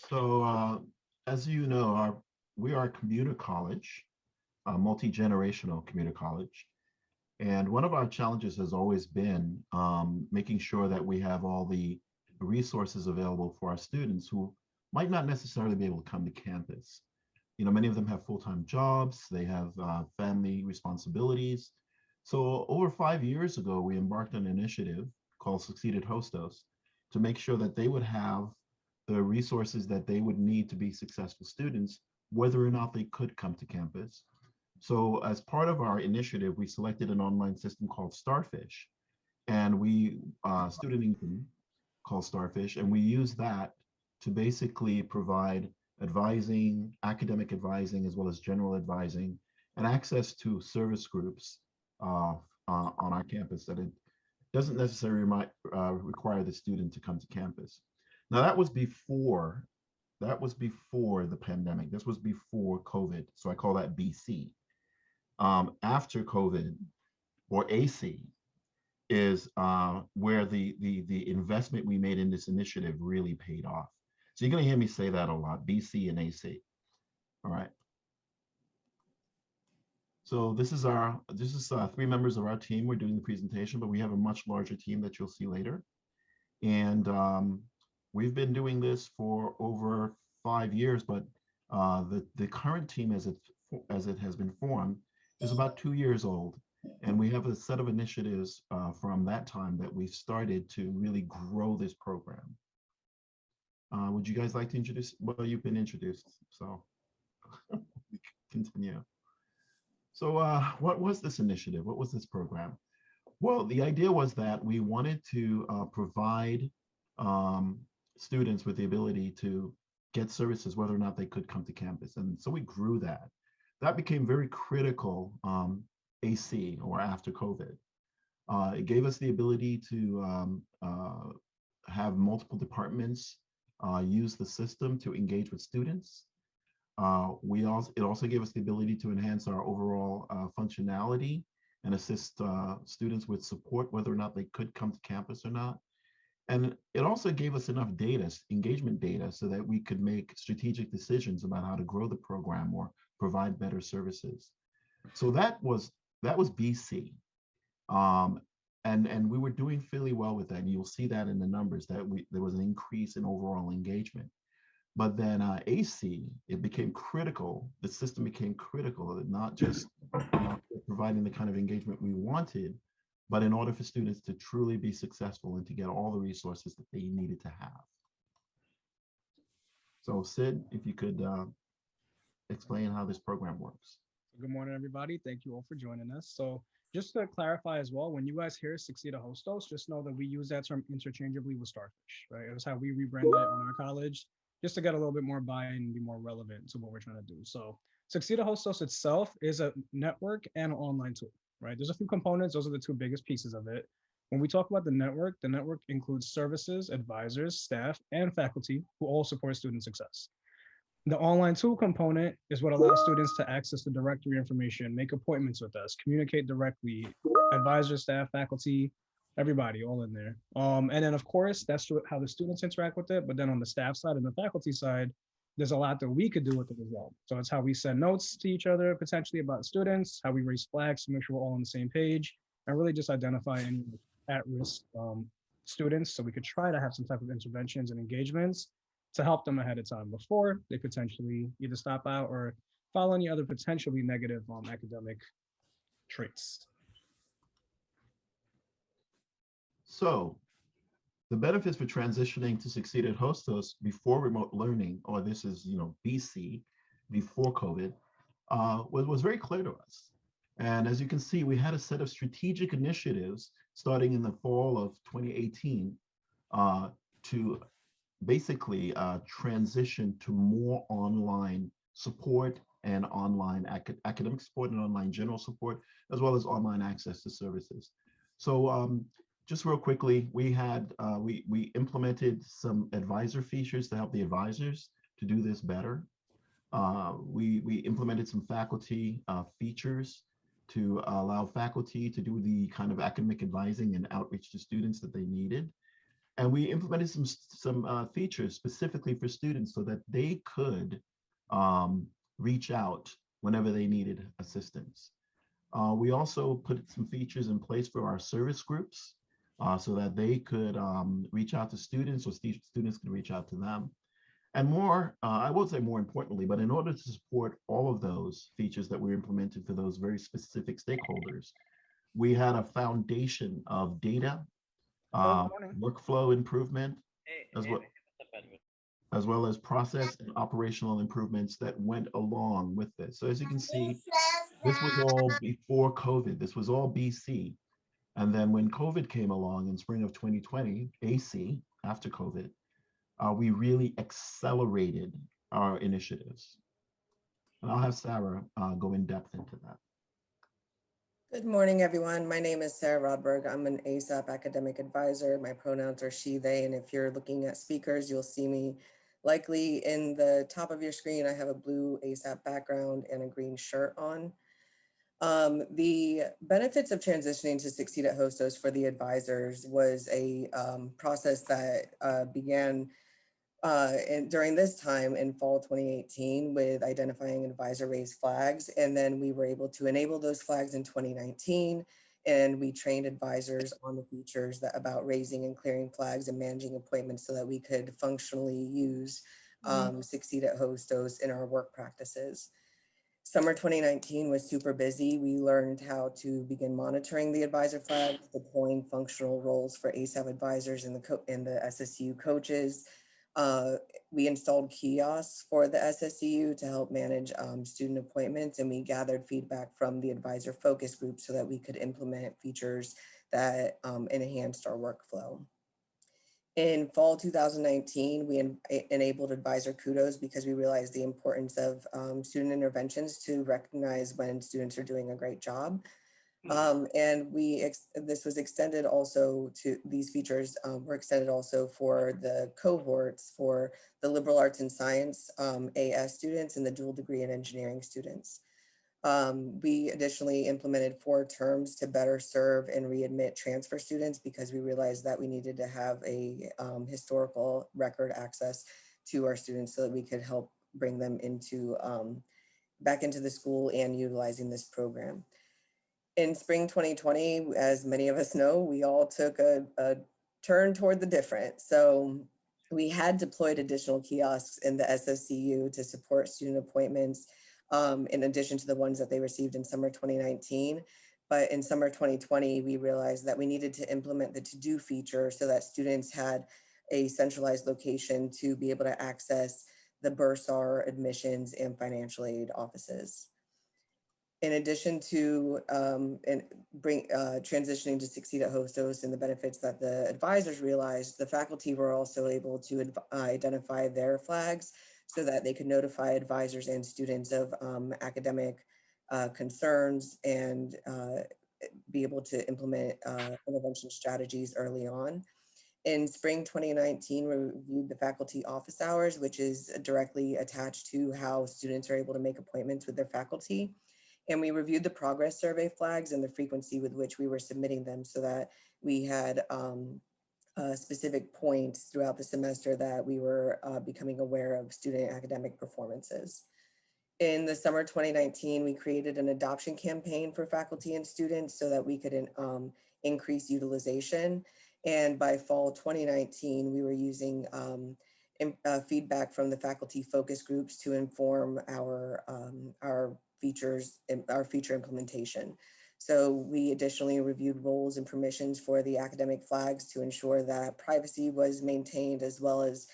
So, as you know, we are a commuter college, a multi-generational commuter college. And one of our challenges has always been making sure that we have all the resources available for our students who might not necessarily be able to come to campus. Many of them have full-time jobs, they have family responsibilities. So over 5 years ago, we embarked on an initiative called Succeeded Hostos to make sure that they would have the resources that they would need to be successful students, whether or not they could come to campus. So as part of our initiative, we selected an online system called Starfish, and we student income called Starfish, and we use that to basically provide advising, academic advising, as well as general advising, and access to service groups on our campus that it doesn't necessarily require the student to come to campus. Now that was before the pandemic. This was before COVID, so I call that BC. After COVID, or AC, is where the investment we made in this initiative really paid off. So you're going to hear me say that a lot, BC and AC. All right. So this is three members of our team. We're doing the presentation, but we have a much larger team that you'll see later. And we've been doing this for over 5 years, but the current team as it has been formed is about 2 years old. And we have a set of initiatives from that time that we've started to really grow this program. Would you guys like to introduce? Well, you've been introduced, so we can continue. So what was this initiative? What was this program? Well, the idea was that we wanted to provide um, students with the ability to get services whether or not they could come to campus. And so we grew that. That became very critical AC, or after COVID. It gave us the ability to have multiple departments use the system to engage with students. It also gave us the ability to enhance our overall functionality and assist students with support, whether or not they could come to campus or not. And it also gave us enough data, engagement data, so that we could make strategic decisions about how to grow the program or provide better services. So that was BC. Um, and we were doing fairly well with that. And you'll see that in the numbers that there was an increase in overall engagement. But then AC, it became critical. The system became critical, not just providing the kind of engagement we wanted, but in order for students to truly be successful and to get all the resources that they needed to have. So Sid, if you could explain how this program works. Good morning, everybody. Thank you all for joining us. So, just to clarify as well, when you guys hear Succeed a Hostos, just know that we use that term interchangeably with Starfish, right? It was how we rebranded it on our college, just to get a little bit more buy-in and be more relevant to what we're trying to do. So, Succeed a Hostos itself is a network and an online tool, right? There's a few components. Those are the two biggest pieces of it. When we talk about the network includes services, advisors, staff, and faculty who all support student success. The online tool component is what allows students to access the directory information, make appointments with us, communicate directly, advisor, staff, faculty, everybody all in there. And then of course, that's how the students interact with it. But then on the staff side and the faculty side, there's a lot that we could do with it as well. So it's how we send notes to each other potentially about students, how we raise flags to make sure we're all on the same page, and really just identify any at-risk students so we could try to have some type of interventions and engagements to help them ahead of time before they potentially either stop out or follow any other potentially negative academic traits. So the benefits for transitioning to Succeeded Hostos before remote learning, or this is BC, before COVID, was very clear to us. And as you can see, we had a set of strategic initiatives starting in the fall of 2018 to basically transition to more online support and online academic support and online general support, as well as online access to services. So just real quickly, we implemented some advisor features to help the advisors to do this better. We implemented some faculty features to allow faculty to do the kind of academic advising and outreach to students that they needed. And we implemented some features specifically for students so that they could um, reach out whenever they needed assistance. We also put some features in place for our service groups so that they could reach out to students or students can reach out to them. And more, I won't say more importantly, but in order to support all of those features that we implemented for those very specific stakeholders, we had a foundation of data, Oh, uh, morning. workflow improvement, as well as well as process and operational improvements that went along with this. So as you can see, this was all before COVID. This was all BC. And then when COVID came along in spring of 2020, AC, after COVID, we really accelerated our initiatives. And I'll have Sara go in depth into that. Good morning, everyone. My name is Sara Rodberg. I'm an ASAP academic advisor. My pronouns are she, they, and if you're looking at speakers, you'll see me likely in the top of your screen. I have a blue ASAP background and a green shirt on. The benefits of transitioning to Succeed at Hostos for the advisors was a process that began during this time in fall 2018 with identifying advisor raised flags. And then we were able to enable those flags in 2019. And we trained advisors on the features about raising and clearing flags and managing appointments so that we could functionally use Succeed at Hostos in our work practices. Summer 2019 was super busy. We learned how to begin monitoring the advisor flags, deploying functional roles for ASAP advisors and the SSU coaches. We installed kiosks for the SSCU to help manage student appointments, and we gathered feedback from the advisor focus group so that we could implement features that enhanced our workflow. In fall 2019, we enabled advisor kudos because we realized the importance of student interventions to recognize when students are doing a great job. And this was extended also to these features were extended also for the cohorts for the liberal arts and science AS students and the dual degree in engineering students. We additionally implemented 4 terms to better serve and readmit transfer students because we realized that we needed to have a historical record access to our students so that we could help bring them into back into the school and utilizing this program. In spring 2020, as many of us know, we all took a turn toward the different. So we had deployed additional kiosks in the SSCU to support student appointments in addition to the ones that they received in summer 2019. But in summer 2020, we realized that we needed to implement the to-do feature so that students had a centralized location to be able to access the bursar, admissions, and financial aid offices. In addition to transitioning to Succeed at Hostos and the benefits that the advisors realized, the faculty were also able to identify their flags so that they could notify advisors and students of academic concerns and be able to implement intervention strategies early on. In spring 2019, we reviewed the faculty office hours, which is directly attached to how students are able to make appointments with their faculty. And we reviewed the progress survey flags and the frequency with which we were submitting them so that we had specific points throughout the semester that we were becoming aware of student academic performances. In the summer 2019, we created an adoption campaign for faculty and students so that we could increase utilization. And by fall 2019, we were using feedback from the faculty focus groups to inform our features and our feature implementation. So we additionally reviewed roles and permissions for the academic flags to ensure that privacy was maintained, as well as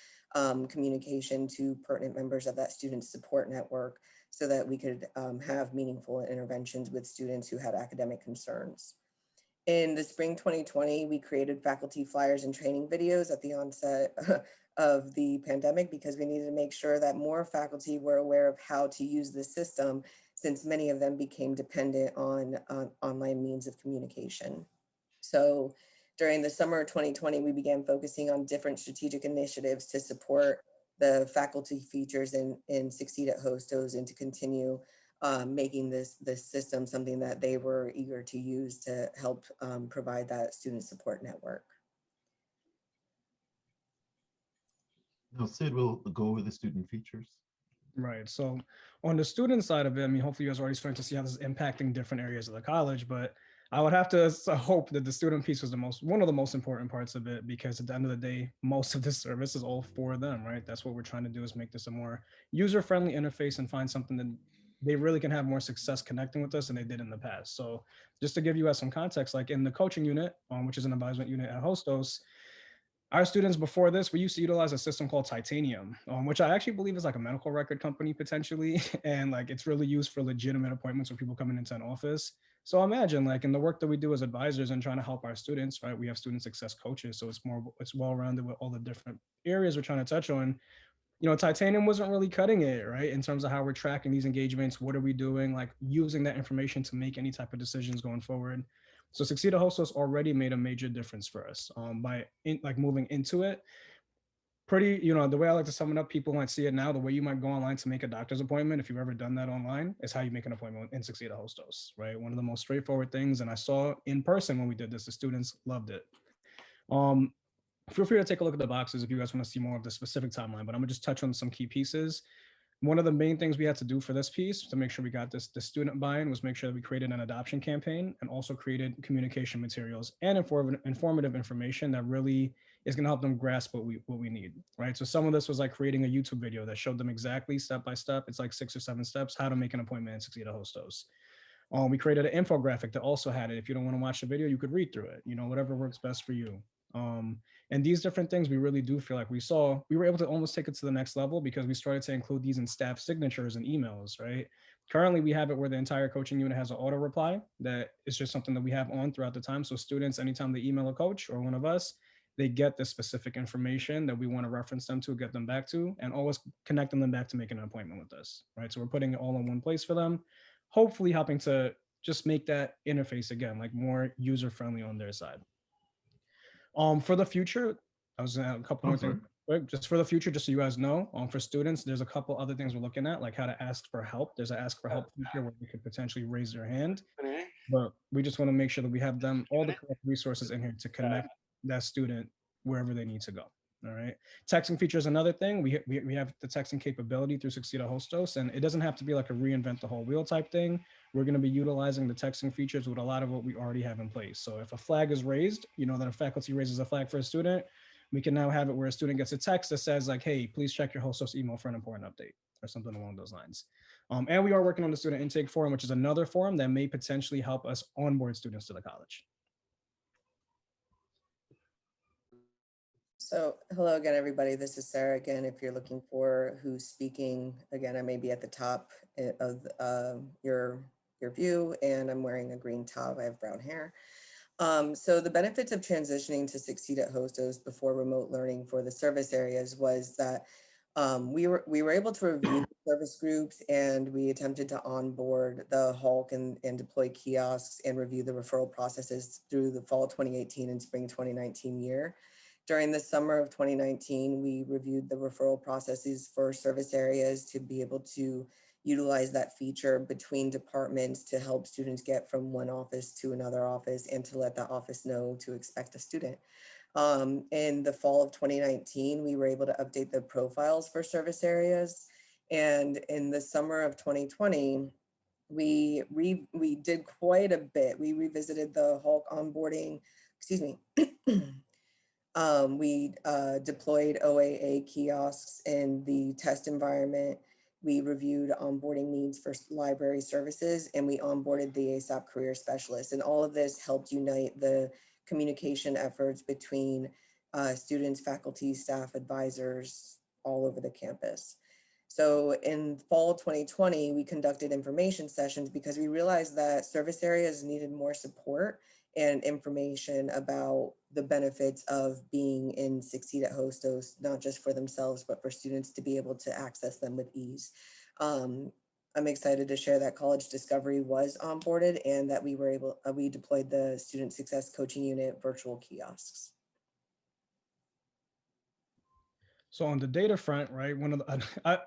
communication to pertinent members of that student support network so that we could have meaningful interventions with students who had academic concerns. In the spring 2020, we created faculty flyers and training videos at the onset of the pandemic because we needed to make sure that more faculty were aware of how to use the system, since many of them became dependent on online means of communication. So during the summer of 2020, we began focusing on different strategic initiatives to support the faculty features in Succeed at Hostos and to continue making this system something that they were eager to use to help provide that student support network. So Sid will go over the student features. Right. So on the student side of it, I mean, hopefully you guys are already starting to see how this is impacting different areas of the college, but I would have to hope that the student piece was one of the most important parts of it, because at the end of the day, most of this service is all for them, right? That's what we're trying to do, is make this a more user-friendly interface and find something that they really can have more success connecting with us than they did in the past. So just to give you guys some context, like in the coaching unit, which is an advisement unit at Hostos, our students before this, we used to utilize a system called Titanium, which I actually believe is like a medical record company potentially. And like it's really used for legitimate appointments when people coming into an office. So imagine like in the work that we do as advisors and trying to help our students, right? We have student success coaches. So it's well-rounded with all the different areas we're trying to touch on. Titanium wasn't really cutting it, right? In terms of how we're tracking these engagements, what are we doing, like using that information to make any type of decisions going forward. So Succeed at Hostos already made a major difference for us like moving into it. Pretty, the way I like to sum it up, people might see it now, the way you might go online to make a doctor's appointment, if you've ever done that online, is how you make an appointment in Succeed at Hostos, right? One of the most straightforward things. And I saw in person when we did this, the students loved it. Feel free to take a look at the boxes if you guys want to see more of the specific timeline, but I'm gonna just touch on some key pieces. One of the main things we had to do for this piece to make sure we got the student buy-in was make sure that we created an adoption campaign and also created communication materials and informative information that really is going to help them grasp what we need, right? So some of this was like creating a YouTube video that showed them exactly step by step. It's like 6 or 7 steps how to make an appointment and Succeed at Hostos. We created an infographic that also had it. If you don't want to watch the video, you could read through it, whatever works best for you. And these different things, we really do feel like we were able to almost take it to the next level because we started to include these in staff signatures and emails, right? Currently, we have it where the entire coaching unit has an auto reply that is just something that we have on throughout the time. So students, anytime they email a coach or one of us, they get the specific information that we want to reference them to, get them back to, and always connecting them back to making an appointment with us, right? So we're putting it all in one place for them, hopefully helping to just make that interface again, like more user-friendly on their side. For the future, I was gonna add a couple more things. Quick, just for the future, just so you guys know, for students, there's a couple other things we're looking at, like how to ask for help. There's an ask for help feature where they could potentially raise their hand, but we just want to make sure that we have them all the correct resources in here to connect that student wherever they need to go. All right. Texting feature is another thing. We have the texting capability through Succeed at Hostos, and it doesn't have to be like a reinvent the whole wheel type thing. We're going to be utilizing the texting features with a lot of what we already have in place. So if a flag is raised, that a faculty raises a flag for a student, we can now have it where a student gets a text that says like, hey, please check your Hostos email for an important update or something along those lines. And we are working on the student intake forum, which is another forum that may potentially help us onboard students to the college. So hello again, everybody. This is Sara again. If you're looking for who's speaking, again, I may be at the top of your view, and I'm wearing a green top. I have brown hair. So the benefits of transitioning to Succeed at Hostos before remote learning for the service areas was that we were able to review service groups, and we attempted to onboard the Hulk and deploy kiosks and review the referral processes through the fall 2018 and spring 2019 year. During the summer of 2019, we reviewed the referral processes for service areas to be able to utilize that feature between departments to help students get from one office to another office and to let that office know to expect a student. In the fall of 2019, we were able to update the profiles for service areas. And in the summer of 2020, we did quite a bit. We revisited the Hulk onboarding, excuse me. We deployed OAA kiosks in the test environment. We reviewed onboarding needs for library services, and we onboarded the ASAP career specialist. And all of this helped unite the communication efforts between students, faculty, staff, advisors, all over the campus. So in fall 2020, we conducted information sessions because we realized that service areas needed more support and information about the benefits of being in Succeed at Hostos, not just for themselves, but for students to be able to access them with ease. I'm excited to share that College Discovery was onboarded and that we deployed the Student Success Coaching Unit virtual kiosks. So on the data front, right,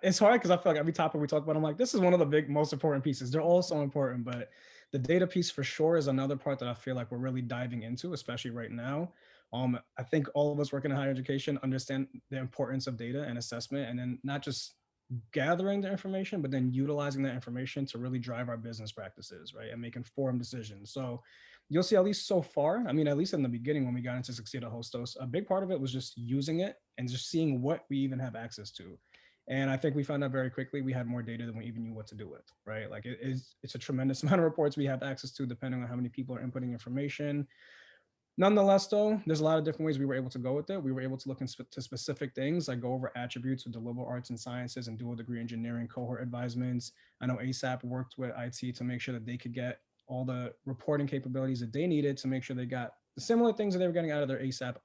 it's hard because I feel like every topic we talk about, I'm like, this is one of the most important pieces. They're all so important, but the data piece for sure is another part that I feel like we're really diving into, especially right now. I think all of us working in higher education understand the importance of data and assessment, and then not just gathering the information, but then utilizing that information to really drive our business practices, right? And make informed decisions. So you'll see, at least so far, I mean, at least in the beginning when we got into Succeed at Hostos, a big part of it was just using it and just seeing what we even have access to. And I think we found out very quickly we had more data than we even knew what to do with, right? Like it's a tremendous amount of reports we have access to depending on how many people are inputting information. Nonetheless, though, there's a lot of different ways we were able to go with it. We were able to look into specific things, like go over attributes with the liberal arts and sciences and dual degree engineering cohort advisements. I know ASAP worked with IT to make sure that they could get all the reporting capabilities that they needed to make sure they got the similar things that they were getting out of their ASAP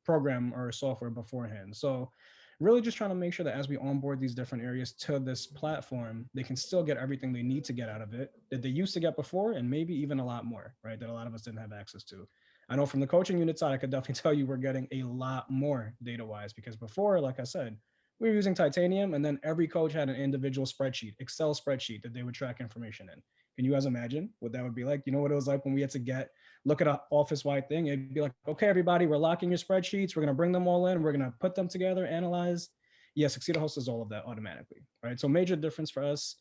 program or software beforehand. So really just trying to make sure that as we onboard these different areas to this platform, they can still get everything they need to get out of it that they used to get before, and maybe even a lot more, right? That a lot of us didn't have access to. I know from the coaching unit side, I could definitely tell you we're getting a lot more data wise, because before, like I said, we were using Titanium, and then every coach had an individual spreadsheet, Excel spreadsheet that they would track information in. Can you guys imagine what that would be like? You know what it was like when we had to look at an office-wide thing? It'd be like, okay, everybody, we're locking your spreadsheets. We're going to bring them all in. We're going to put them together, analyze. Yeah, Succeed hosts all of that automatically, right? So major difference for us.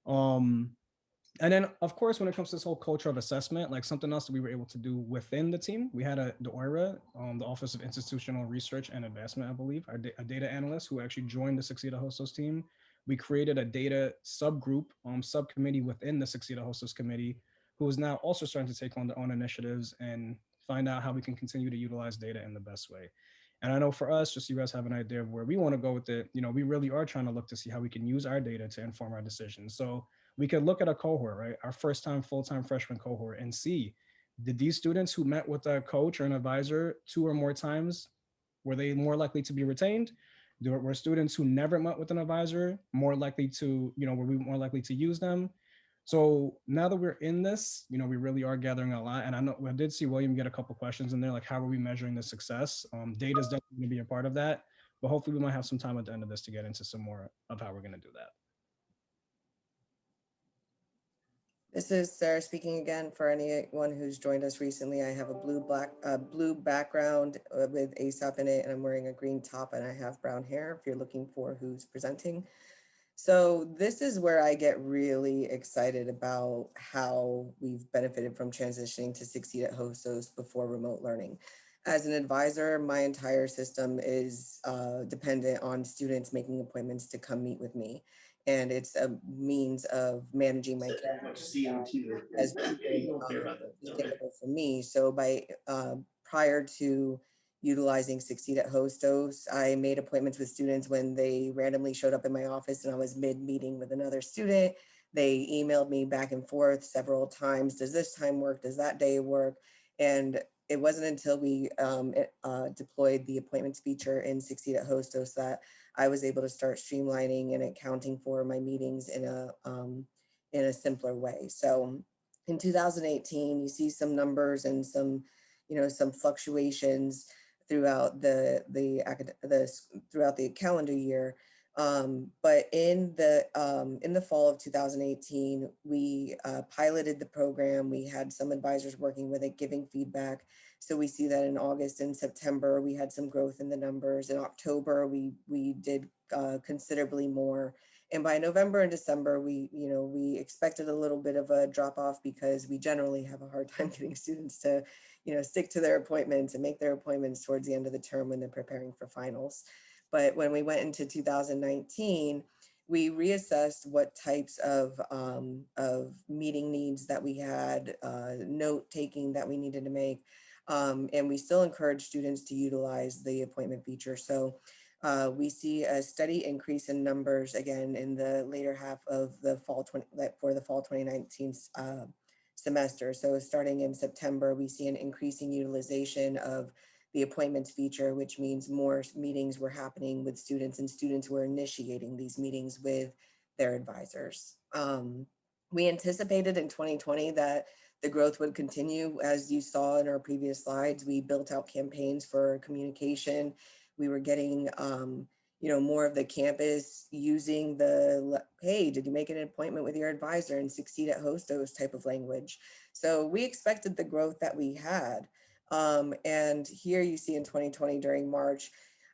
And then, of course, when it comes to this whole culture of assessment, like something else that we were able to do within the team, we had the OIRA, the Office of Institutional Research and Advancement, I believe, a data analyst who actually joined the Succeed Hostos team. We created a data subgroup, subcommittee within the Succeed Hostos committee, who is now also starting to take on their own initiatives and find out how we can continue to utilize data in the best way. And I know for us, just so you guys have an idea of where we want to go with it, we really are trying to look to see how we can use our data to inform our decisions. So we could look at a cohort, right? Our first time full-time freshman cohort, and see, did these students who met with a coach or an advisor 2 or more times, were they more likely to be retained? Were students who never met with an advisor more likely to, were we more likely to use them? So now that we're in this, we really are gathering a lot. And I know I did see William get a couple questions in there, like how are we measuring the success? Data is definitely going to be a part of that, but hopefully we might have some time at the end of this to get into some more of how we're going to do that. This is Sarah speaking again. For anyone who's joined us recently, I have a blue background with ASAP in it, and I'm wearing a green top, and I have brown hair if you're looking for who's presenting. So this is where I get really excited about how we've benefited from transitioning to Succeed at Hostos before remote learning. As an advisor, my entire system is dependent on students making appointments to come meet with me. And it's a means of managing my as sustainable for me. So by prior to utilizing Succeed at Hostos, I made appointments with students when they randomly showed up in my office and I was mid-meeting with another student. They emailed me back and forth several times. Does this time work? Does that day work? And it wasn't until we deployed the appointments feature in Succeed at Hostos that I was able to start streamlining and accounting for my meetings in a simpler way. So in 2018, you see some numbers and some fluctuations throughout the calendar year. But in the fall of 2018, we piloted the program. We had some advisors working with it, giving feedback. So we see that in August and September, we had some growth in the numbers. In October, we did considerably more. And by November and December, we expected a little bit of a drop off because we generally have a hard time getting students to, stick to their appointments and make their appointments towards the end of the term when they're preparing for finals. But when we went into 2019, we reassessed what types of meeting needs that we had, note taking that we needed to make. And we still encourage students to utilize the appointment feature. So we see a steady increase in numbers again in the later half of the fall 2019 semester. So starting in September, we see an increasing utilization of the appointments feature, which means more meetings were happening with students and students were initiating these meetings with their advisors. We anticipated in 2020 that the growth would continue. As you saw in our previous slides, we built out campaigns for communication. We were getting more of the campus using the, hey, did you make an appointment with your advisor and Succeed at Hostos type of language. So we expected the growth that we had. And here you see in 2020 during March,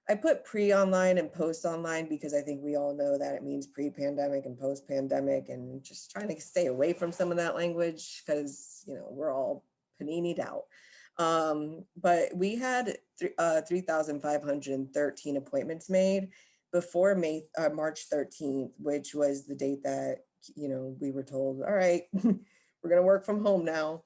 I put pre-online and post-online because I think we all know that it means pre-pandemic and post-pandemic, and just trying to stay away from some of that language because, you know, we're all paninied out. But we had 3,513 appointments made before March 13th, which was the date that, you know, we were told, all right, we're going to work from home now.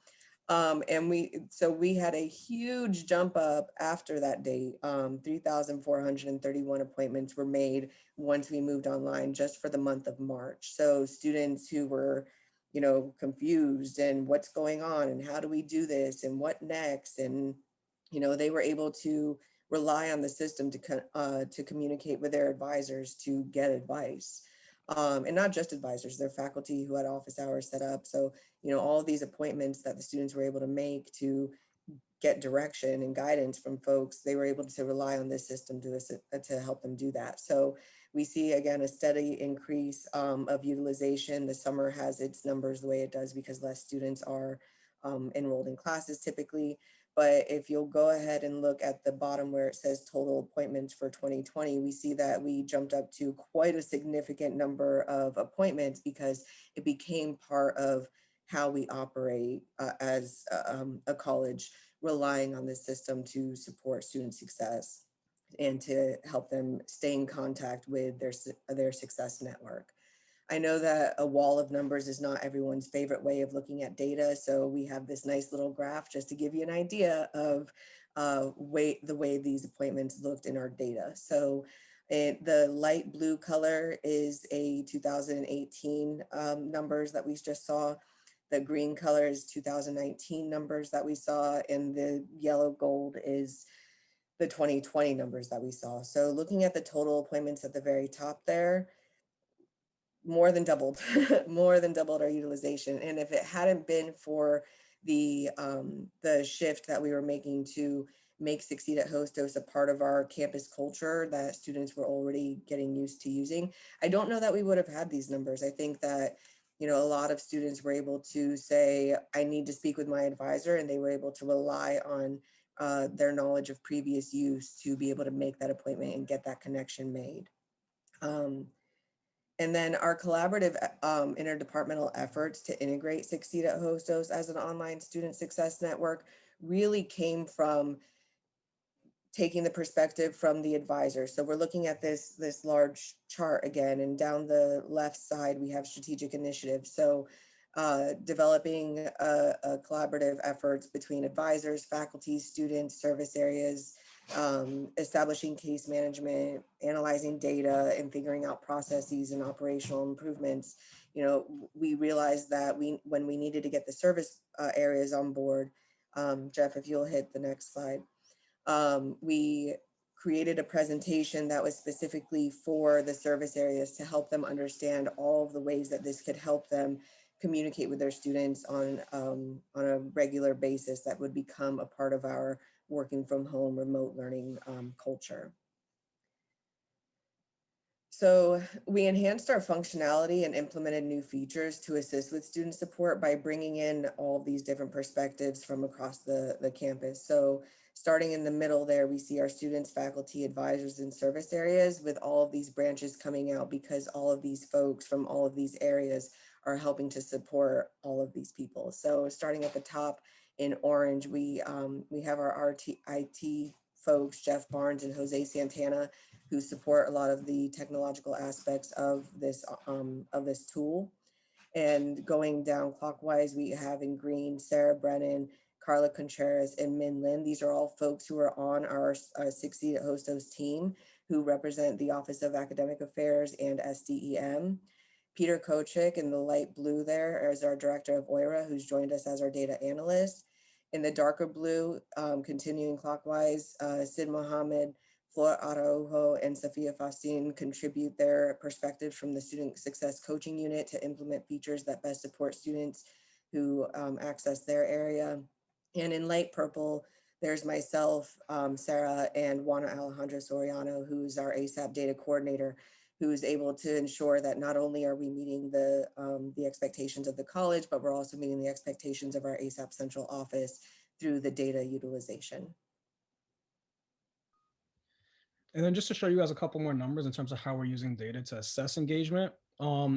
And we had a huge jump up after that date. 3,431 appointments were made once we moved online just for the month of March. So students who were, you know, confused and what's going on and how do we do this and what next? And, you know, they were able to rely on the system to communicate with their advisors to get advice. And not just advisors, their faculty who had office hours set up. So, you know, all these appointments that the students were able to make to get direction and guidance from folks, they were able to rely on this system to help them do that. So we see, again, a steady increase of utilization. The summer has its numbers the way it does because less students are enrolled in classes typically. But if you'll go ahead and look at the bottom where it says total appointments for 2020, we see that we jumped up to quite a significant number of appointments because it became part of how we operate as a college, relying on this system to support student success and to help them stay in contact with their success network. I know that a wall of numbers is not everyone's favorite way of looking at data. So we have this nice little graph just to give you an idea of the way these appointments looked in our data. So the light blue color is a 2018 numbers that we just saw. The green color is 2019 numbers that we saw, and the yellow gold is the 2020 numbers that we saw. So looking at the total appointments at the very top there, more than doubled, more than doubled our utilization. And if it hadn't been for the shift that we were making to make Succeed at Hostos a part of our campus culture that students were already getting used to using, I don't know that we would have had these numbers. I think that, you know, a lot of students were able to say, I need to speak with my advisor, and they were able to rely on their knowledge of previous use to be able to make that appointment and get that connection made. And then our collaborative interdepartmental efforts to integrate Succeed at Hostos as an online student success network really came from taking the perspective from the advisor. So we're looking at this large chart again, and down the left side, we have strategic initiatives. So developing a collaborative efforts between advisors, faculty, students, service areas, establishing case management, analyzing data, and figuring out processes and operational improvements. You know, we realized that when we needed to get the service areas on board, Jeff, if you'll hit the next slide, we created a presentation that was specifically for the service areas to help them understand all of the ways that this could help them communicate with their students on a regular basis that would become a part of our working from home remote learning culture. So we enhanced our functionality and implemented new features to assist with student support by bringing in all of these different perspectives from across the campus. So starting in the middle there, we see our students, faculty, advisors, and service areas with all of these branches coming out because all of these folks from all of these areas are helping to support all of these people. So starting at the top in orange, we have our IT folks, Jeff Barnes and Jose Santana, who support a lot of the technological aspects of this tool. And going down clockwise, we have in green, Sara Brennan, Carla Contreras, and Min Lin. These are all folks who are on our Succeed at Hostos team who represent the Office of Academic Affairs and SDEM. Peter Kochik in the light blue there is our director of OIRA, who's joined us as our data analyst. In the darker blue, continuing clockwise, Sid Mohamed, Flor Araujo, and Sofia Faustin contribute their perspectives from the Student Success Coaching Unit to implement features that best support students who access their area. And in light purple, there's myself, Sara, and Juana Alejandra Soriano, who's our ASAP data coordinator, who's able to ensure that not only are we meeting the expectations of the college, but we're also meeting the expectations of our ASAP central office through the data utilization. And then just to show you guys a couple more numbers in terms of how we're using data to assess engagement,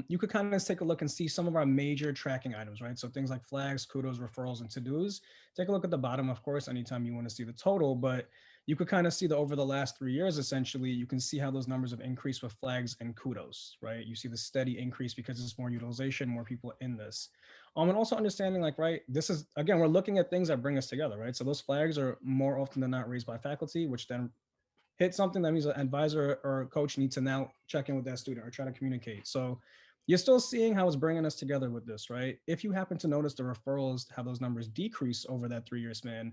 you could kind of take a look and see some of our major tracking items, right? So things like flags, kudos, referrals, and to-dos. Take a look at the bottom, of course, anytime you want to see the total, but you could kind of see that over the last 3 years, essentially, you can see how those numbers have increased with flags and kudos, right? You see the steady increase because it's more utilization, more people in this. And also understanding like, right, this is, again, we're looking at things that bring us together, right? So those flags are more often than not raised by faculty, which then hit something that means an advisor or a coach needs to now check in with that student or try to communicate. So you're still seeing how it's bringing us together with this, right? If you happen to notice the referrals, how those numbers decrease over that 3-year span,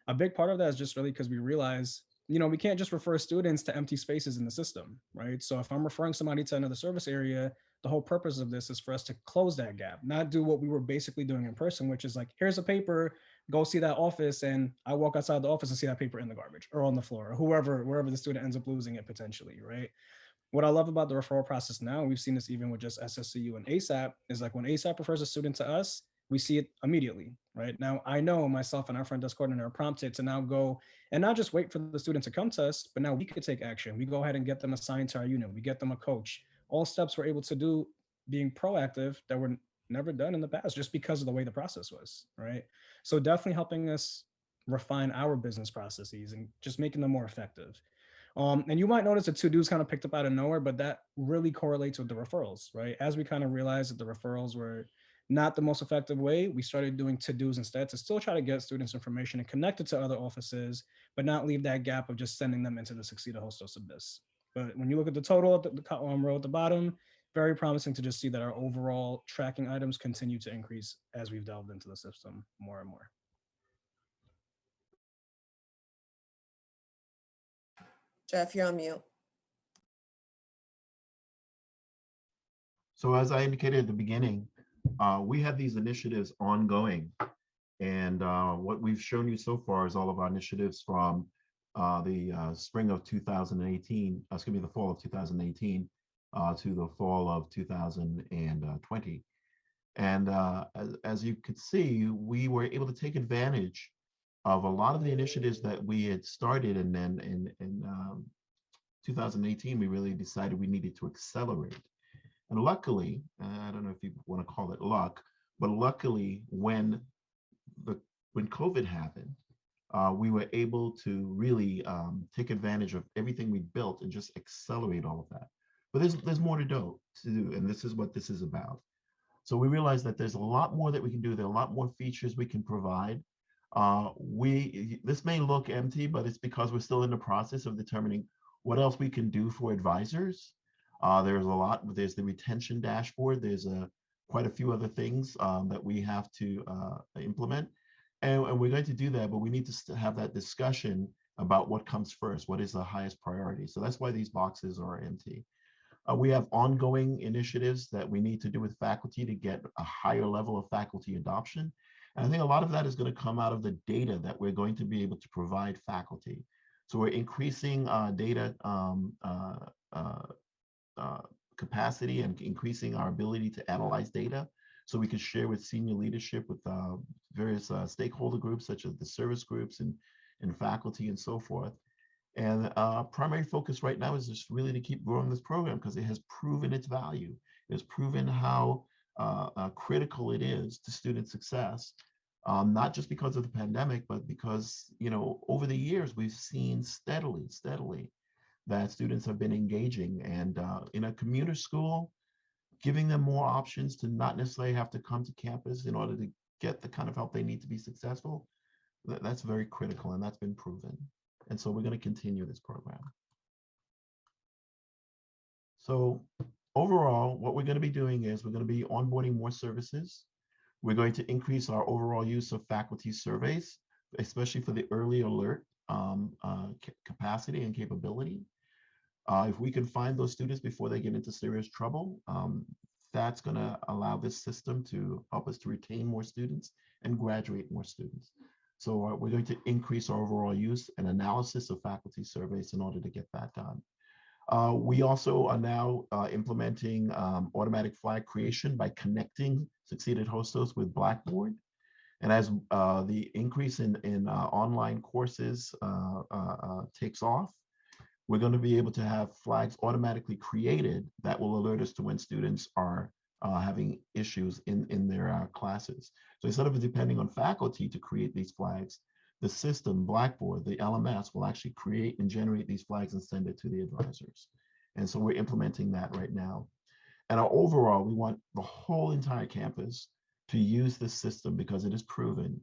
a big part of that is just really because we realize, we can't just refer students to empty spaces in the system, right? So if I'm referring somebody to another service area, the whole purpose of this is for us to close that gap, not do what we were basically doing in person, which is like, here's a paper, go see that office, and I walk outside the office and see that paper in the garbage or on the floor or wherever the student ends up losing it potentially, right? What I love about the referral process now, we've seen this even with just SSCU and ASAP, is like when ASAP refers a student to us, we see it immediately, right? Now, I know myself and our front desk coordinator are prompted to now go and not just wait for the student to come to us, but now we could take action. We go ahead and get them assigned to our unit. We get them a coach. All steps we're able to do being proactive that were never done in the past just because of the way the process was, right? So definitely helping us refine our business processes and just making them more effective. And you might notice the to-dos kind of picked up out of nowhere, but that really correlates with the referrals, right? As we kind of realized that the referrals were not the most effective way, we started doing to-dos instead to still try to get students information and connect it to other offices, but not leave that gap of just sending them into the Succeed Hostos abyss. But when you look at the total at the row at the bottom, very promising to just see that our overall tracking items continue to increase as we've delved into the system more and more. Jeff, you're on mute. So as I indicated at the beginning, we have these initiatives ongoing. And what we've shown you so far is all of our initiatives from the spring of 2018, excuse me, the fall of 2018 to the fall of 2020. And as you could see, we were able to take advantage of a lot of the initiatives that we had started, and then in 2018, we really decided we needed to accelerate. And luckily, I don't know if you want to call it luck, but luckily when COVID happened, we were able to really take advantage of everything we built and just accelerate all of that. But there's more to do, and this is what this is about. So we realized that there's a lot more that we can do. There are a lot more features we can provide. This may look empty, but it's because we're still in the process of determining what else we can do for advisors. There's a lot. There's the retention dashboard. There's quite a few other things that we have to implement. And we're going to do that, but we need to have that discussion about what comes first, what is the highest priority. So that's why these boxes are empty. We have ongoing initiatives that we need to do with faculty to get a higher level of faculty adoption. And I think a lot of that is going to come out of the data that we're going to be able to provide faculty. So we're increasing data capacity and increasing our ability to analyze data so we can share with senior leadership, with various stakeholder groups such as the service groups and faculty and so forth. And our primary focus right now is just really to keep growing this program because it has proven its value. It has proven how critical it is to student success, not just because of the pandemic, but because, over the years, we've seen steadily that students have been engaging. And in a commuter school, giving them more options to not necessarily have to come to campus in order to get the kind of help they need to be successful, that's very critical, and that's been proven. And so we're going to continue this program. So overall, what we're going to be doing is we're going to be onboarding more services. We're going to increase our overall use of faculty surveys, especially for the early alert capacity and capability. If we can find those students before they get into serious trouble, that's going to allow this system to help us to retain more students and graduate more students. So we're going to increase our overall use and analysis of faculty surveys in order to get that done. We also are now implementing automatic flag creation by connecting Succeed at Hostos with Blackboard. And as the increase in online courses takes off, we're going to be able to have flags automatically created that will alert us to when students are having issues in their classes. So instead of depending on faculty to create these flags, the system, Blackboard, the LMS, will actually create and generate these flags and send it to the advisors. And so we're implementing that right now. And overall, we want the whole entire campus to use this system because it is proven.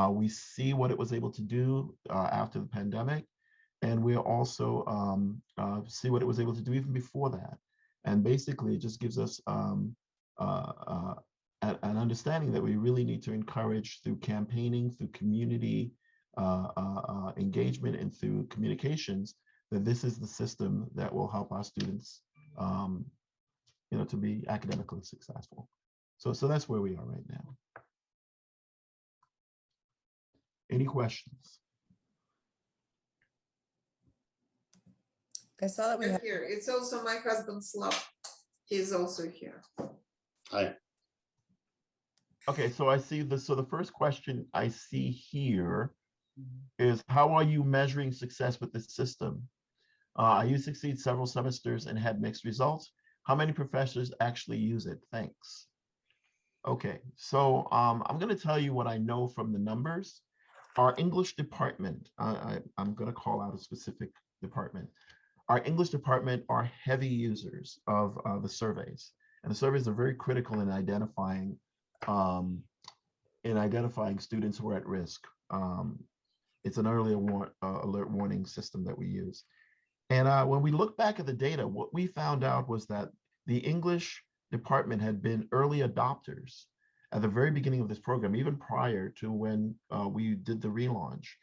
We see what it was able to do after the pandemic, and we also see what it was able to do even before that. And basically, it just gives us an understanding that we really need to encourage through campaigning, through community engagement, and through communications, that this is the system that will help our students to be academically successful. So that's where we are right now. Any questions? I saw that we have. Here, it's also my husband's love. He's also here. Hi. Okay, so I see this. So the first question I see here is, how are you measuring success with this system? I used Succeed several semesters and had mixed results. How many professors actually use it? Thanks. Okay, so I'm going to tell you what I know from the numbers. Our English department, I'm going to call out a specific department. Our English department are heavy users of the surveys, and the surveys are very critical in identifying students who are at risk. It's an early alert warning system that we use. And when we look back at the data, what we found out was that the English department had been early adopters at the very beginning of this program, even prior to when we did the relaunch.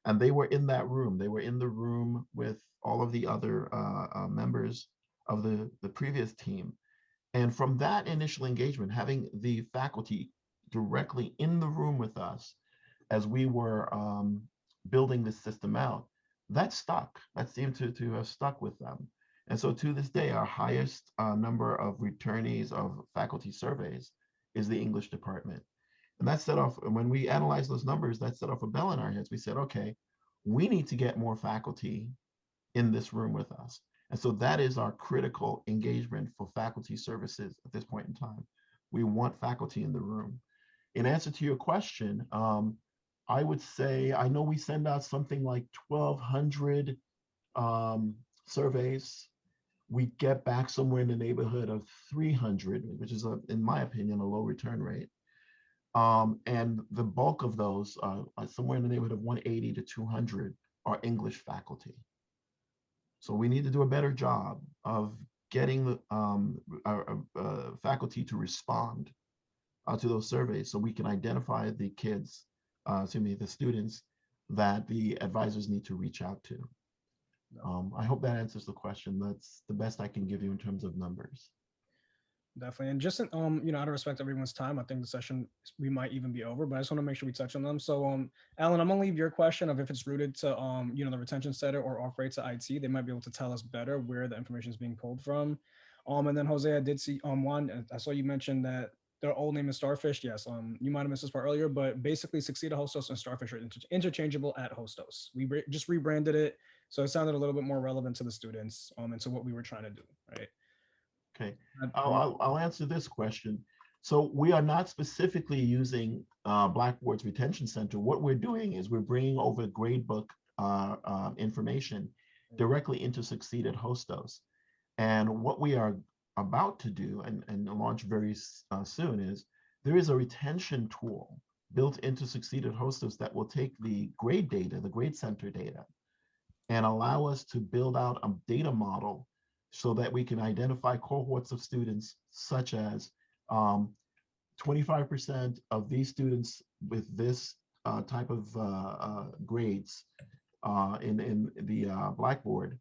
And they were in that room. They were in the room with all of the other members of the previous team. And from that initial engagement, having the faculty directly in the room with us as we were building this system out, that stuck. That seemed to have stuck with them. And so to this day, our highest number of returnees of faculty surveys is the English department. And that set off, when we analyzed those numbers, that set off a bell in our heads. We said, okay, we need to get more faculty in this room with us. And so that is our critical engagement for faculty services at this point in time. We want faculty in the room. In answer to your question, I would say, I know we send out something like 1,200 surveys. We get back somewhere in the neighborhood of 300, which is, in my opinion, a low return rate. And the bulk of those, somewhere in the neighborhood of 180 to 200, are English faculty. So we need to do a better job of getting the faculty to respond to those surveys, so we can identify the the students that the advisors need to reach out to. I hope that answers the question. That's the best I can give you in terms of numbers. Definitely. And just, out of respect to everyone's time, I think the session, we might even be over, but I just want to make sure we touch on them. So, Alan, I'm going to leave your question of if it's rooted to, the retention center or off rate to IT. They might be able to tell us better where the information is being pulled from. And then Jose, I did see one, I saw you mentioned that their old name is Starfish. Yes. You might have missed this part earlier, but basically Succeed at Hostos and Starfish are interchangeable at Hostos. We just rebranded it, so it sounded a little bit more relevant to the students and to what we were trying to do, right? Okay, I'll answer this question. So we are not specifically using Blackboard's retention center. What we're doing is we're bringing over gradebook information directly into Succeed at Hostos. And what we are about to do and launch very soon is there is a retention tool built into Succeed at Hostos that will take the grade data, the grade center data, and allow us to build out a data model so that we can identify cohorts of students, such as 25% of these students with this type of grades in the Blackboard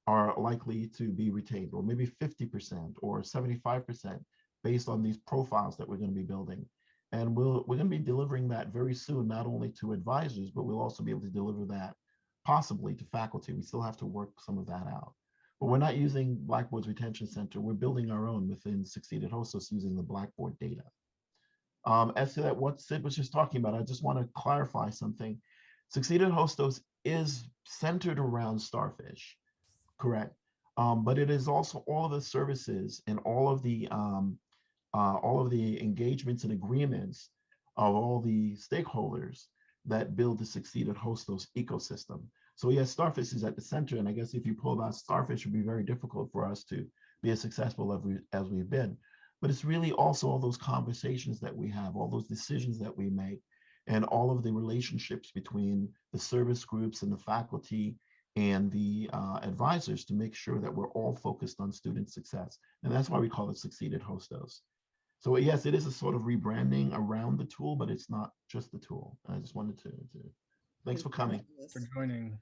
are likely to be retained, or maybe 50% or 75% based on these profiles that we're going to be building. And we're going to be delivering that very soon, not only to advisors, but we'll also be able to deliver that possibly to faculty. We still have to work some of that out. But we're not using Blackboard's retention center. We're building our own within Succeed at Hostos using the Blackboard data. As to that, what Sid was just talking about, I just want to clarify something. Succeed at Hostos is centered around Starfish, correct? But it is also all of the services and all of the engagements and agreements of all the stakeholders that build the Succeed at Hostos ecosystem. So yes, Starfish is at the center, and I guess if you pull out Starfish, it would be very difficult for us to be as successful as we've been. But it's really also all those conversations that we have, all those decisions that we make, and all of the relationships between the service groups and the faculty and the advisors to make sure that we're all focused on student success. And that's why we call it Succeed at Hostos. So yes, it is a sort of rebranding around the tool, but it's not just the tool. I just wanted to thanks for coming. For joining.